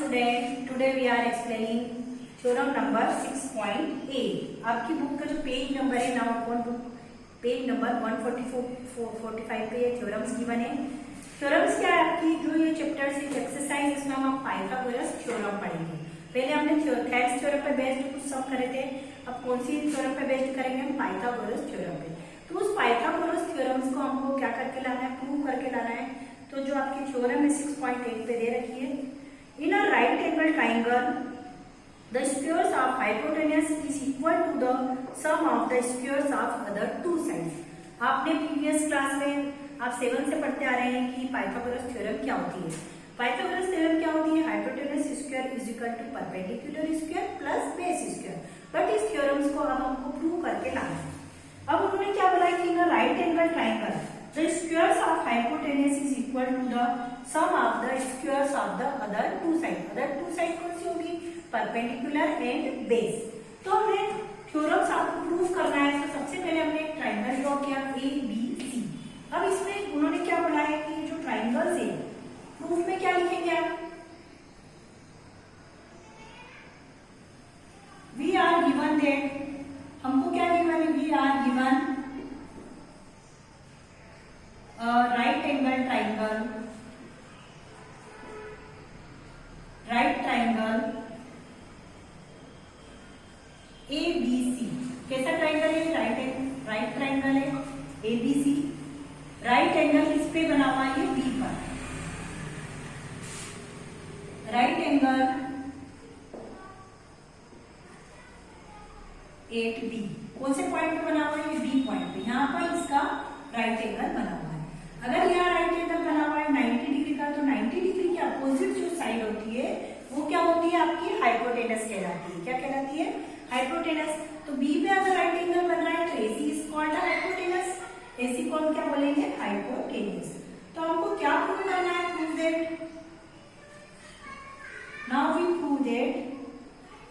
student, today we are explaining theorem number 6.8. आपकी book का जो पेज नंबर है now upon book page number 145 पे ये थ्योरम्स गिवन है। थ्योरम्स क्या है आपकी जो ये चैप्टर से एक्सरसाइज इसमें हम पाइथागोरस थ्योरम पढ़ेंगे। पहले हमने थेल्स थ्योरम पे बेस्ड कुछ सम करे थे, अब कौन सी थ्योरम पे बेस्ड करेंगे हम पाइथागोरस थ्योरम पे। तो उस पाइथागोरस थ्योरम्स को हमको क्या करके लाना है, प्रूव करके लाना है। तो जो आपकी थ्योरम है 6.8 पे दे रखी है, in a right angle triangle the squares of hypotenuse is equal to the sum of the squares of other two sides। आपने प्रीवियस क्लास में आप 7 से पढ़ते आ रहे हैं कि पाइथागोरस थ्योरम क्या होती है। पाइथागोरस थ्योरम क्या होती है, hypotenuse square is equal to perpendicular square plus base square. But इस थ्योरम्स को अब हमको प्रूव करके लाना है। अब उन्होंने क्या बोला कि in right angle triangle the squares of hypotenuse is equal to the sum of the squares of the other two sides। other two sides कौन सी होगी, परपेंडिकुलर एंड बेस। तो हमें थ्योरम्स आपको प्रूव करना है। तो सबसे पहले हमने एक ट्राइंगल ड्रॉ किया ए बी सी। अब इसमें उन्होंने क्या बोला है कि जो ट्राइंगल्स है प्रूफ में क्या लिखेंगे आप, वी आर गिवन दैट, हमको क्या गिवन है, we are given right angle triangle, right triangle A B C. कैसा ट्राइंगल है, राइट ट्राइंगल है A B C. Right angle किस पे बना हुआ है, बी पर। राइट एंगल एट बी, कौन से पॉइंट पे बना हुआ है, बी पॉइंट पे। यहाँ पर इसका राइट एंगल बना हुआ है। अगर यहाँ राइट एंगल बना हुआ है 90 डिग्री का, तो 90 डिग्री की अपोजिट जो साइड होती है वो क्या होती है, आपकी हाइपोटेनस कहलाती है। क्या कहलाती है, हाइपोटेनस। तो बी पे अगर राइट एंगल बन रहा है तो AC is called hypotenuse. AC को हम क्या बोलेंगे, हाइपोटेनस। तो हमको क्या प्रूव करना है, prove that, now we prove that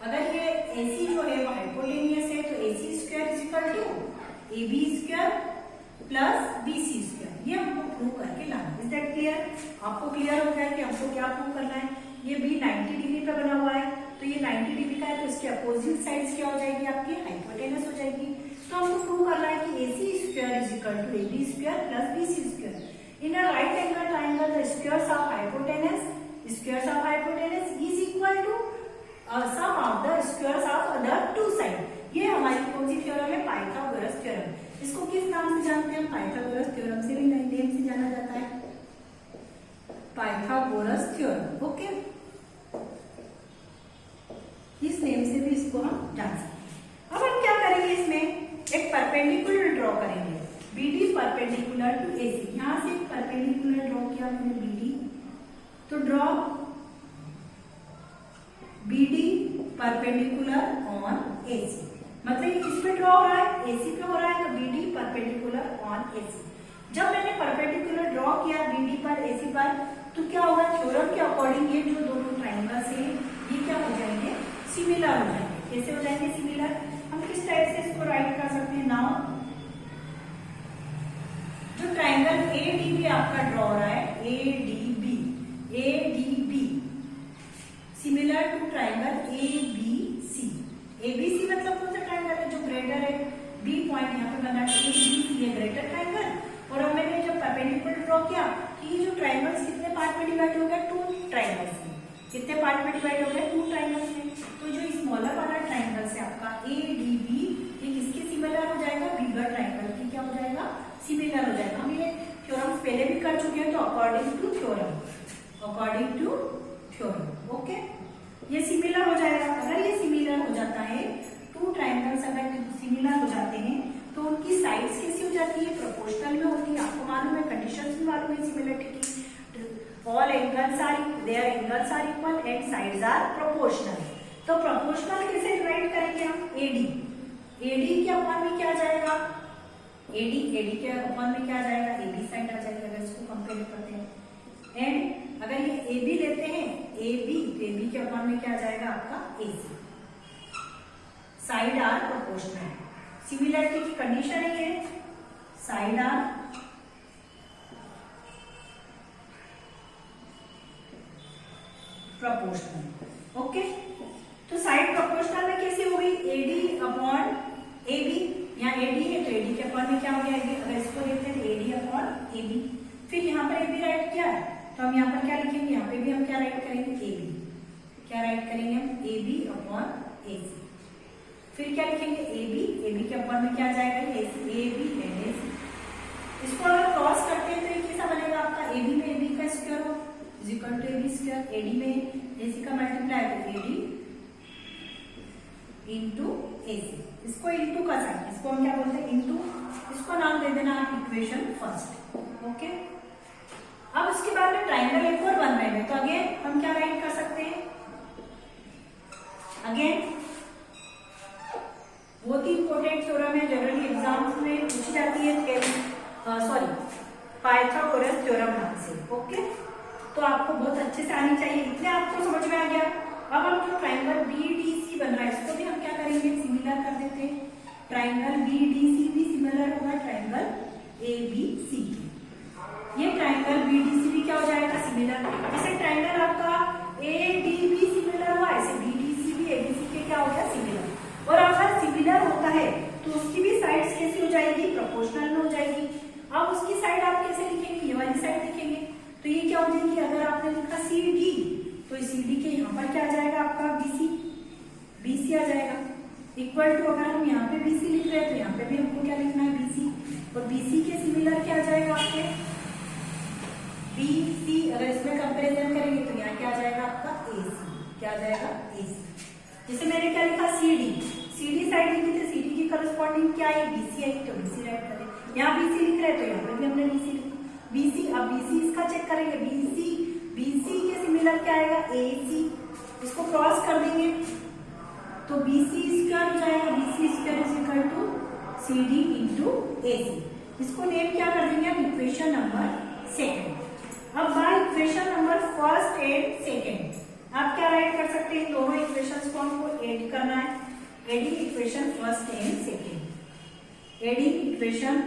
अगर ये एसी जो है वो हाइपोटेनियस है तो AC square is equal to A B square plus B C square. ये हमको प्रूव करके लाना है। Is that clear? आपको क्लियर हो गया कि हमको क्या प्रूव करना है। ये बी 90 डिग्री पे बना हुआ है, तो ये 90 डिग्री का है, तो इसके अपोजिट साइड्स क्या हो जाएगी, आपकी हाइपोटेनस हो जाएगी। तो हमको प्रूव करना है कि AC square is equal to A B square plus B C square. In a right angle triangle the squares of hypotenuse is equal to sum of the squares of other two side. ये हमारी कौन सी theorem है, Pythagoras theorem. इसको किस नाम से जानते हैं, पाइथागोरस थ्योरम से भी नेम से जाना जाता है, पाइथागोरस थ्योरम। ओके, इस नेम से भी इसको हम जान सकते हैं। अब हम क्या करेंगे, इसमें एक परपेंडिकुलर ड्रॉ करेंगे, बीडी परपेंडिकुलर टू एसी। यहां से एक परपेंडिकुलर ड्रॉ किया मैंने बीडी, तो draw BD perpendicular on AC. मतलब ये किस पे ड्रॉ हो रहा है, एसी पे हो रहा है, तो बीडी परपेंडिकुलर ऑन एसी। जब मैंने परपेंडिकुलर ड्रॉ किया बीडी पर एसी पर, तो क्या होगा, थ्योरम के अकॉर्डिंग ये जो दोनों ट्राइंगल्स हैं ये क्या हो जाएंगे, सिमिलर हो जाएंगे। कैसे हो जाएंगे, सिमिलर। हम किस टाइप से इसको राइट कर सकते हैं, नाउ जो ट्राइंगल ए डी बी आपका ड्रॉ हो रहा है, A D B similar to triangle A B C. A B C मतलब कौन सा ट्राइंगल है, जो ग्रेटर है, बी पॉइंट यहाँ पे बना है, ए बी सी ये ग्रेटर ट्राइंगल। और अब मैंने जब परपेंडिकुलर ड्रॉ किया कि ये जो ट्राइंगल्स कितने पार्ट में डिवाइड हो गया, 2 ट्राइंगल्स में। कितने पार्ट में डिवाइड हो गया, 2 ट्राइंगल्स में। तो जो स्मॉलर वाला ट्राइंगल है आपका ए डी बी, ये किसके सिमिलर हो जाएगा, बिगर ट्राइंगल की क्या हो जाएगा, सिमिलर हो जाएगा। हम ये थ्योरम्स पहले भी कर चुके हैं, तो अकॉर्डिंग टू थ्योरम ओके, ये सिमिलर हो जाएगा। अगर ये सिमिलर हो जाता है, 2 ट्राइंगल्स अगर सिमिलर हो जाते हैं तो उनकी साइड्स कैसी हो जाती है, प्रोपोर्शनल में होती है। आपको मालूम है, कंडीशंस भी मालूम है सिमिलरिटी की। All angles are there angles are equal and sides are proportional. तो प्रोपोर्शनल कैसे डिवाइड करेंगे हम, एडी के अपॉन में क्या जाएगा, एडी के अपॉन में क्या जाएगा, एबी साइड आ जाएगा अगर इसको कंपेयर करते हैं। एंड अगर ये ए बी लेते हैं, ए बी के अपॉन में क्या जाएगा आपका, AC. Side are proportional, similarity की कंडीशन है ये, साइड आर प्रोपोर्शनल। ओके, तो साइड प्रोपोर्शनल में कैसे हो गई, AD अपॉन AB, यहाँ AD है तो AD के अपॉन में क्या हो गया, अगर इसको देखते हैं तो AD अपॉन AB। फिर यहाँ पर AB राइट किया है तो हम यहाँ पर क्या लिखेंगे, यहाँ पे भी हम क्या राइट करेंगे, AB, क्या राइट करेंगे हम, AB अपॉन AC। फिर क्या लिखेंगे, AB के अपॉन में क्या जाएगा, AB एंड AC। इसको अगर क्रॉस करते हैं तो ये कैसा बनेगा आपका, AB में AB का स्क्वायर हो is equal to AB square, AD में AC का मल्टीप्लाई तो AD इंटू AC। इसको इंटू का साइन, इसको हम क्या बोलते हैं, इंटू, इसको नाम दे देना आप इक्वेशन फर्स्ट। ओके, अब उसके बाद में ट्राइंगल एक और बन रहे हैं तो अगेन हम क्या राइट कर सकते हैं, अगेन बहुत ही इंपॉर्टेंट थ्योरम है, जनरली एग्जाम्स में पूछी जाती है, पाइथागोरस थ्योरम नाम से। ओके, तो आपको बहुत अच्छे से आनी चाहिए, इतने आपको समझ में आ गया। अब हम जो ट्राइंगल BDC बन रहा है इसको भी हम क्या करेंगे, सिमिलर कर देते हैं। ट्राइंगल BDC भी सिमिलर होगा ट्राइंगल ABC के। ये ट्राइंगल BDC भी क्या हो जाएगा, सिमिलर। जैसे ट्राइंगल आपका ADB सिमिलर हुआ, ऐसे BDC भी ABC के क्या हो गया, सिमिलर। और अगर सिमिलर होता है तो उसकी भी साइड्स कैसी हो जाएगी, प्रोपोर्शनल में हो जाएगी। अब उसकी साइड आप कैसे लिखेंगे, ये वाली साइड लिखेंगे तो ये क्या हो जाएगी, अगर आपने लिखा CD तो CD के यहाँ पर क्या आ जाएगा आपका BC आ जाएगा, इक्वल टू अगर हम यहाँ पे BC लिख रहे हैं तो यहाँ पे भी हमको क्या लिखना है, BC, और BC के सिमिलर क्या आ जाएगा आपके BC। अगर इसमें कंपेरिजन करेंगे तो यहाँ क्या आ जाएगा आपका AC, क्या आ जाएगा AC। जैसे मैंने क्या लिखा, CD साइड लिखी थी, CD की करस्पॉन्डिंग क्या है, BC है तो BC राइट करें। यहाँ BC लिख रहे हैं तो यहाँ पे भी हमने BC लिखा, BC। अब BC इसका चेक करेंगे, BC के सिमिलर क्या आएगा, AC। इसको क्रॉस कर देंगे तो BC स्क्वायर हो जाएगा, BC square is equal to CD into AC। इसको नेम क्या कर देंगे हम, इक्वेशन नंबर सेकेंड। अब by equation number first and second आप क्या राइट कर सकते हैं, दोनों इक्वेशंस को हमको ऐड करना है, adding equation first and second, adding equation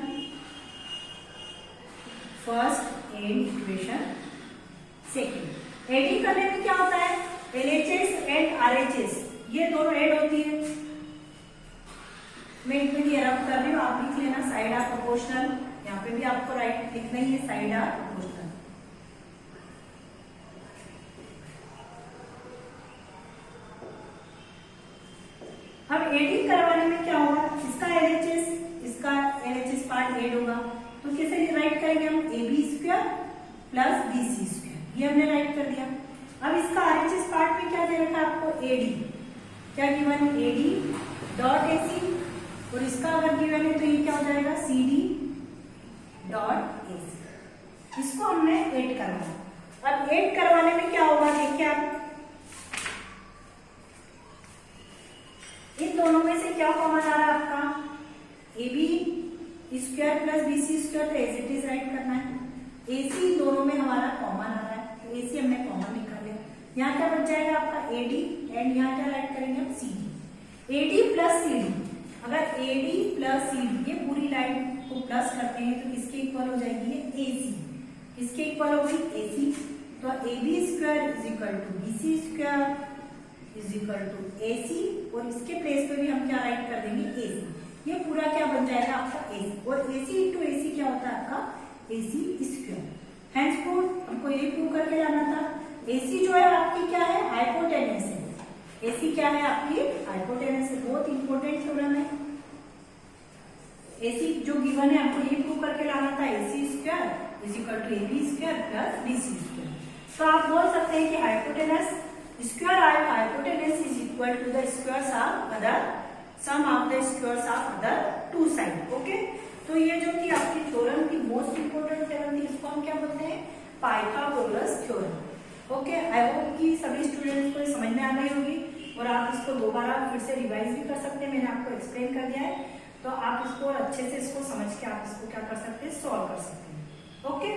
first and equation second. Adding करने में क्या होता है, LHS एंड RHS ये दोनों ऐड होती है। मैं एक मिनट रब कर रही हूँ, आप लिख लेना साइड आर प्रोपोर्शनल, यहाँ पे भी आपको राइट लिखना ही है, साइड आर प्रोपोर्शनल। अब एडिंग करवाने में क्या होगा, इसका LHS पार्ट ऐड होगा तो कैसे राइट करेंगे हम, AB square plus BC square, ये हमने राइट कर दिया। अब इसका RHS पार्ट में क्या दे रखा है आपको, AD, क्या गिवन, AD डॉट AC, और इसका अगर गिवन है तो ये क्या हो जाएगा, CD डॉट AC। इसको हमने ऐड करवाना। अब ऐड करवाने में क्या होगा, देखिए आप इन दोनों में से क्या कॉमन आ रहा है आपका, AB square plus BC square, तो एज इट इज राइट करना है। AC दोनों में हमारा कॉमन आ रहा है तो AC हमने कॉमन निकाल लिया। यहाँ क्या बच जाएगा आपका AD, एंड यहाँ क्या राइट करेंगे हम, CD। AD प्लस CD, अगर AD प्लस CD ये पूरी लाइन को प्लस करते हैं तो किसके इक्वल हो जाएगी, ये AC, किसके इक्वल हो गई, AC। तो AB square is equal to BC square is equal to AC, और इसके प्लेस पे भी हम क्या राइट कर देंगे, AC। ये पूरा क्या बन जाएगा आपका AC, और AC इंटू AC क्या होता है आपका, AC स्क्वायर। हैंस प्रूफ हमको यही प्रूव करके लाना था। AC जो है आपकी क्या है, हाइपोटेनस है। AC क्या है आपकी, हाइपोटेनस है, बहुत इंपॉर्टेंट थ्योरम है। AC जो गिवन है आपको यही प्रूव करके लाना था, AC square is equal to AB square plus BC square. तो आप बोल सकते हैं कि hypotenuse square hypotenuse is equal to the squares of other sum of the squares of other two side. Okay, तो ये जो कि आपकी थ्योरम की मोस्ट इंपोर्टेंट थ्योरम थी, इसको हम क्या बोलते हैं, Pythagoras theorem. Okay, I hope कि सभी स्टूडेंट्स को समझ में आ गई होगी, और आप इसको दोबारा फिर से रिवाइज भी कर सकते हैं, मैंने आपको एक्सप्लेन कर दिया है, तो आप इसको अच्छे से इसको समझ के आप इसको क्या कर सकते हैं, सॉल्व कर सकते हैं। ओके।